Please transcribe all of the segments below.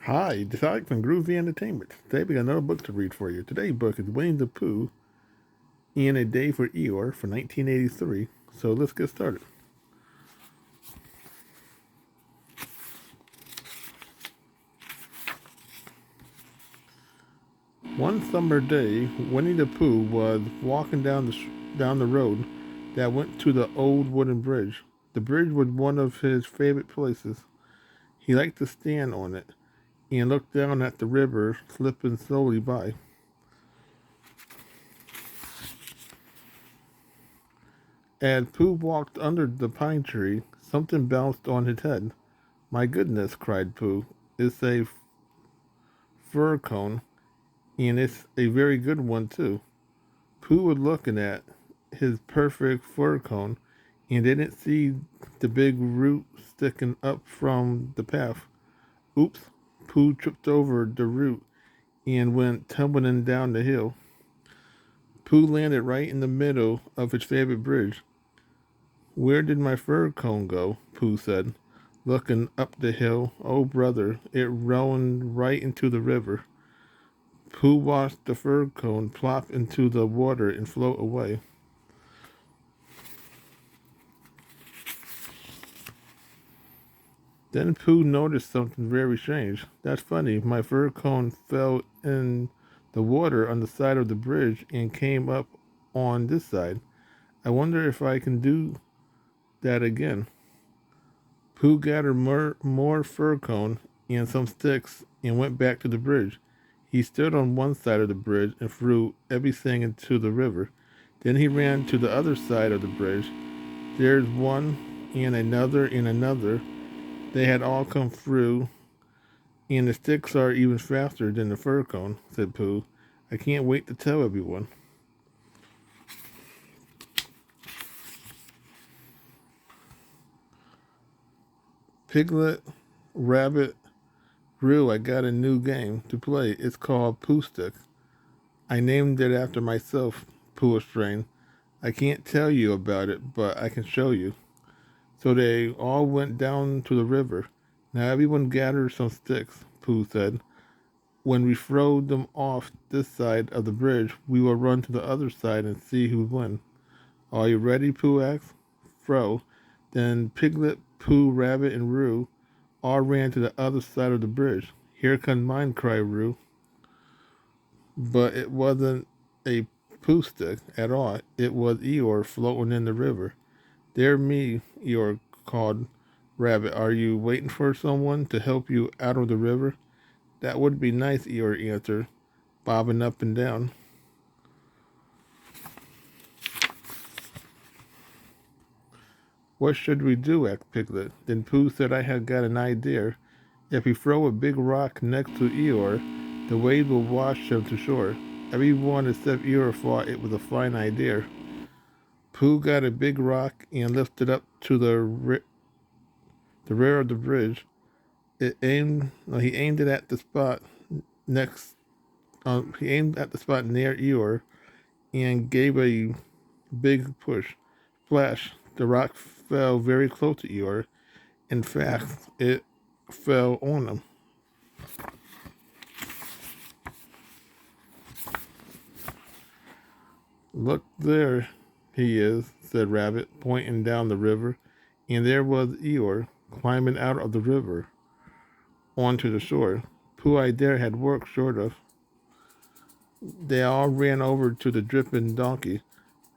Hi, this is Alex from Groovy Entertainment. Today we got another book to read for you. Today's book is Winnie the Pooh in a Day for Eeyore for 1983. So let's get started. One summer day, Winnie the Pooh was walking down the road that went to the old wooden bridge. The bridge was one of his favorite places. He liked to stand on it and look down at the river slipping slowly by. As Pooh walked under the pine tree, something bounced on his head. "My goodness," cried Pooh, "it's a fir cone, and it's a very good one, too." Pooh was looking at his perfect fir cone and didn't see the big root sticking up from the path. Oops! Pooh tripped over the root and went tumbling down the hill. Pooh landed right in the middle of his favorite bridge. "Where did my fir cone go?" Pooh said, looking up the hill. "Oh, brother, it rolled right into the river." Pooh watched the fir cone plop into the water and float away. Then Pooh noticed something very strange. "That's funny. My fir cone fell in the water on the side of the bridge and came up on this side. I wonder if I can do that again." Pooh gathered more fir cone and some sticks and went back to the bridge. He stood on one side of the bridge and threw everything into the river. Then he ran to the other side of the bridge. "There's one and another and another. They had all come through, and the sticks are even faster than the fir cone," said Pooh. "I can't wait to tell everyone." "Piglet, Rabbit, Roo, I got a new game to play. It's called Pooh Stick. I named it after myself," Pooh explained. "I can't tell you about it, but I can show you." So they all went down to the river. "Now everyone gather some sticks," Pooh said. "When we throw them off this side of the bridge, we will run to the other side and see who wins." "Are you ready?" Pooh asked. "Throw." Then Piglet, Pooh, Rabbit, and Roo all ran to the other side of the bridge. "Here comes mine," cried Roo. But it wasn't a Pooh stick at all. It was Eeyore floating in the river. "Dear me," Eeyore called Rabbit. "Are you waiting for someone to help you out of the river?" "That would be nice," Eeyore answered, bobbing up and down. "What should we do?" asked Piglet. Then Pooh said, "I had got an idea. If we throw a big rock next to Eeyore, the waves will wash him to shore." Everyone except Eeyore thought it was a fine idea. Pooh got a big rock and lifted up to the rear of the bridge. He aimed it at the spot next. He aimed at the spot near Eeyore and gave a big push. Splash! The rock fell very close to Eeyore. In fact, it fell on him. "Look, there he is," said Rabbit, pointing down the river. And there was Eeyore climbing out of the river onto the shore. Pooh idea had worked, sort of. They all ran over to the dripping donkey.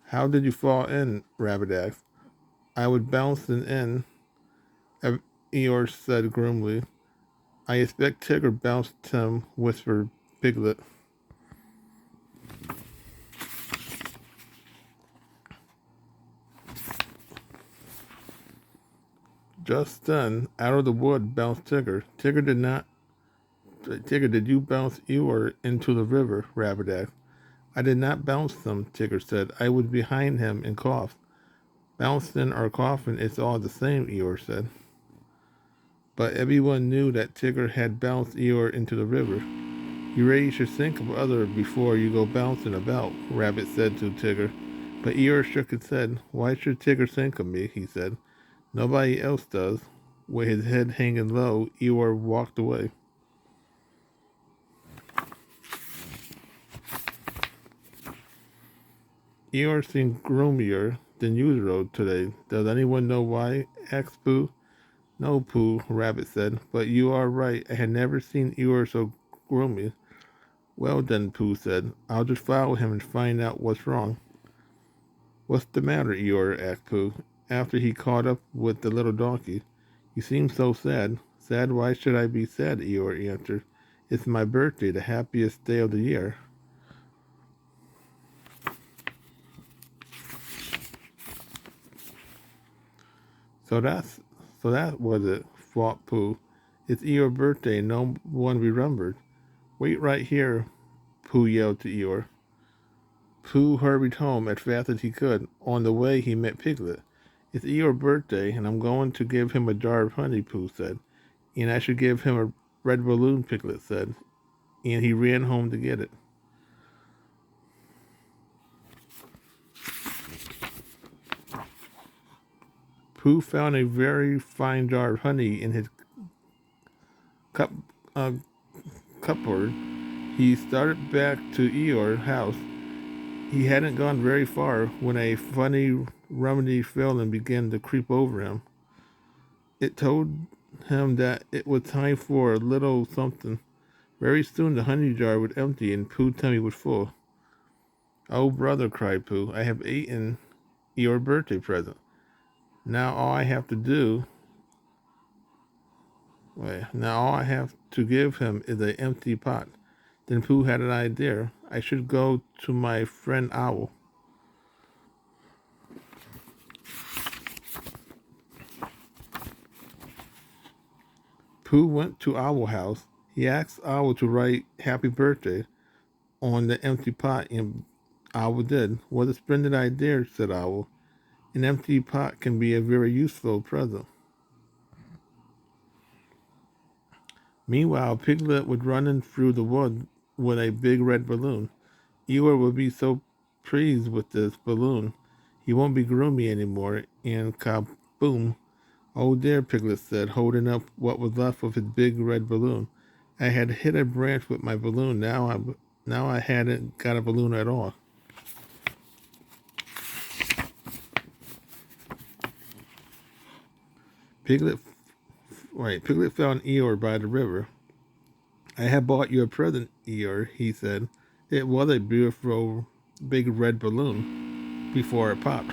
"How did you fall in?" Rabbit asked. "I was bouncing in," Eeyore said grimly. "I expect Tigger bounced him," whispered Piglet. Just then, out of the wood bounced Tigger. Tigger, did you bounce Eeyore into the river?" Rabbit asked. "I did not bounce him," Tigger said. "I was behind him and coughed." "Bouncing or coughing, it's all the same," Eeyore said. But everyone knew that Tigger had bounced Eeyore into the river. "You raise your sink of other before you go bouncing about," Rabbit said to Tigger. But Eeyore shook his head. "Why should Tigger think of me?" he said. "Nobody else does." With his head hanging low, Eeyore walked away. Eeyore seemed gloomier than usual today. Does anyone know why? Asked Pooh. No, Pooh, Rabbit said, but you are right. I had never seen Eeyore so gloomy. Well then, Pooh said, I'll just follow him and find out what's wrong. What's the matter, Eeyore? Asked Pooh, after he caught up with the little donkey. You seem so sad. Sad? Why should I be sad? Eeyore answered. It's my birthday, the happiest day of the year. So that's so that was it, thought Pooh. It's Eeyore's birthday and no one remembered. Wait right here, Pooh yelled to Eeyore. Pooh hurried home as fast as he could. On the way, he met Piglet. It's Eeyore's birthday, and I'm going to give him a jar of honey, Pooh said. And I should give him a red balloon, Piglet said. And he ran home to get it. Pooh found a very fine jar of honey in his cup, uh, cupboard. He started back to Eeyore's house. He hadn't gone very far when a funny remedy feeling began to creep over him. It told him that it was time for a little something. Very soon the honey jar would empty and Pooh's tummy was full. Oh, brother, cried Pooh, I have eaten your birthday present. Now all I have to do, now all I have to give him is an empty pot. Then Pooh had an idea. I should go to my friend Owl. Pooh went to Owl House. He asked Owl to write happy birthday on the empty pot, and Owl did. What a splendid idea, said Owl. An empty pot can be a very useful present. Meanwhile, Piglet was running through the wood with a big red balloon. Eeyore will be so pleased with this balloon. He won't be gloomy anymore, and kaboom! Oh dear, Piglet said, holding up what was left of his big red balloon. I had hit a branch with my balloon. Now I hadn't got a balloon at all. Piglet found Eeyore by the river. I have bought you a present, Eeyore, he said. It was a beautiful big red balloon before it popped.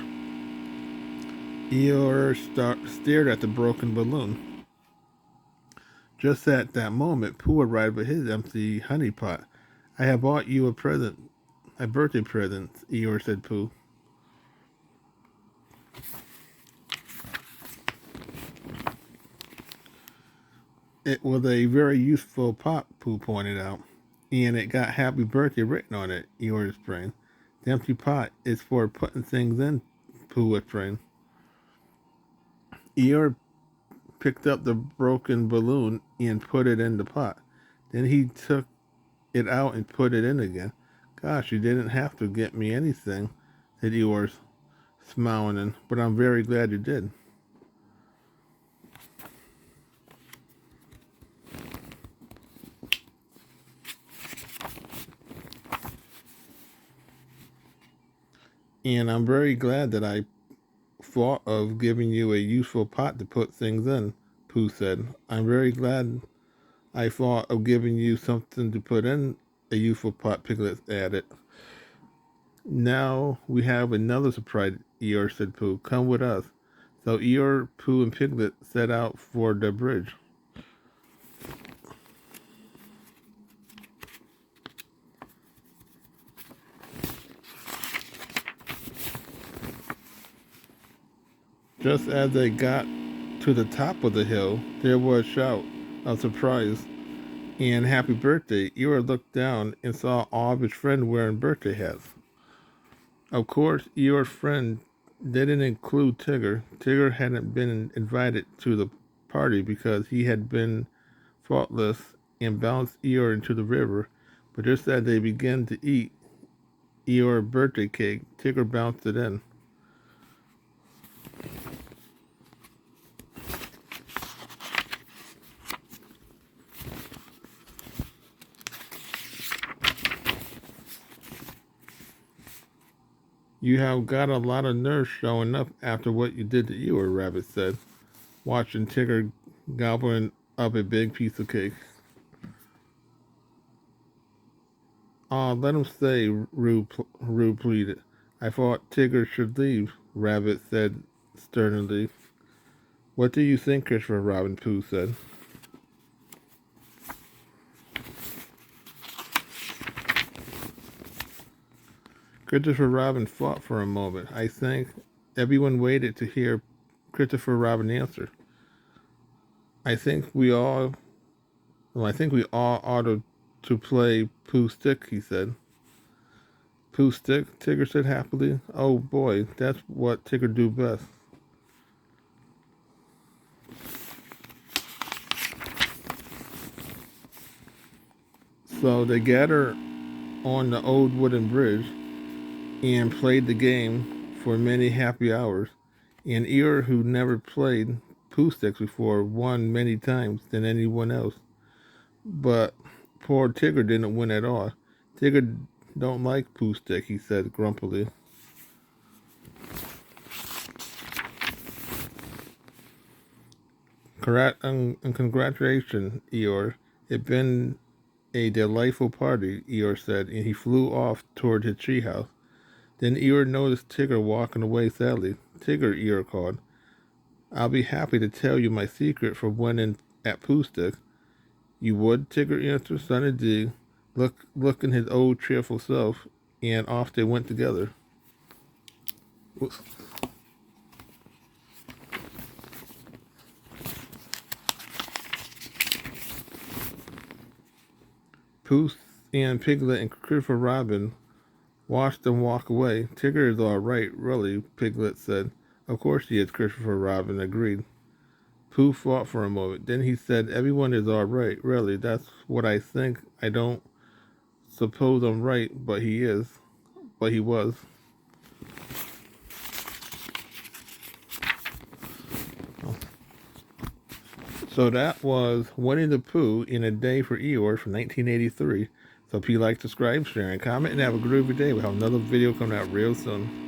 Eeyore stared at the broken balloon. Just at that moment, Pooh arrived with his empty honey pot. I have bought you a birthday present, Eeyore said Pooh. It was a very useful pot, Pooh pointed out, and it got happy birthday written on it, Eeyore explained. The empty pot is for putting things in, Pooh explained. Eeyore picked up the broken balloon and put it in the pot. Then he took it out and put it in again. Gosh, you didn't have to get me anything, said Eeyore, smiling, but I'm very glad you did. And I'm very glad that I thought of giving you a useful pot to put things in, Pooh said. I'm very glad I thought of giving you something to put in a useful pot, Piglet added. Now we have another surprise, Eeyore said Pooh. Come with us. So Eeyore, Pooh, and Piglet set out for the bridge. Just as they got to the top of the hill, there was a shout of surprise and happy birthday. Eeyore looked down and saw all of his friends wearing birthday hats. Of course, Eeyore's friend didn't include Tigger. Tigger hadn't been invited to the party because he had been thoughtless and bounced Eeyore into the river. But just as they began to eat Eeyore's birthday cake, Tigger bounced it in. You have got a lot of nerve showing up after what you did to Eeyore, Rabbit said, watching Tigger gobbling up a big piece of cake. Aw, let him stay, Rue pleaded. I thought Tigger should leave, Rabbit said sternly. What do you think, Christopher Robin? Pooh said. Christopher Robin thought for a moment. I think everyone waited to hear Christopher Robin answer. I think we all I think we all ought to play Pooh Stick, he said. Pooh Stick, Tigger said happily. Oh boy, that's what Tigger do best. So they gathered on the old wooden bridge and played the game for many happy hours. And Eeyore, who never played Pooh Sticks before, won many times than anyone else. But poor Tigger didn't win at all. Tigger don't like Pooh Stick, he said grumpily. And congratulations, Eeyore. It's been a delightful party, Eeyore said, and he flew off toward his treehouse. Then Eeyore noticed Tigger walking away sadly. Tigger, Eeyore called. I'll be happy to tell you my secret for winning at Pooh Stick. You would? Tigger answered. Son indeed. Looking his old cheerful self, and off they went together. Pooh and Piglet and Christopher Robin watched them walk away. Tigger is all right, really, Piglet said. Of course he is, Christopher Robin agreed. Pooh thought for a moment. Then he said, everyone is all right, really. That's what I think. I don't suppose I'm right, but he is. But he was. So that was Winnie the Pooh in a Day for Eeyore from 1983. So if you like, subscribe, share, and comment, and have a groovy day. We'll have another video coming out real soon.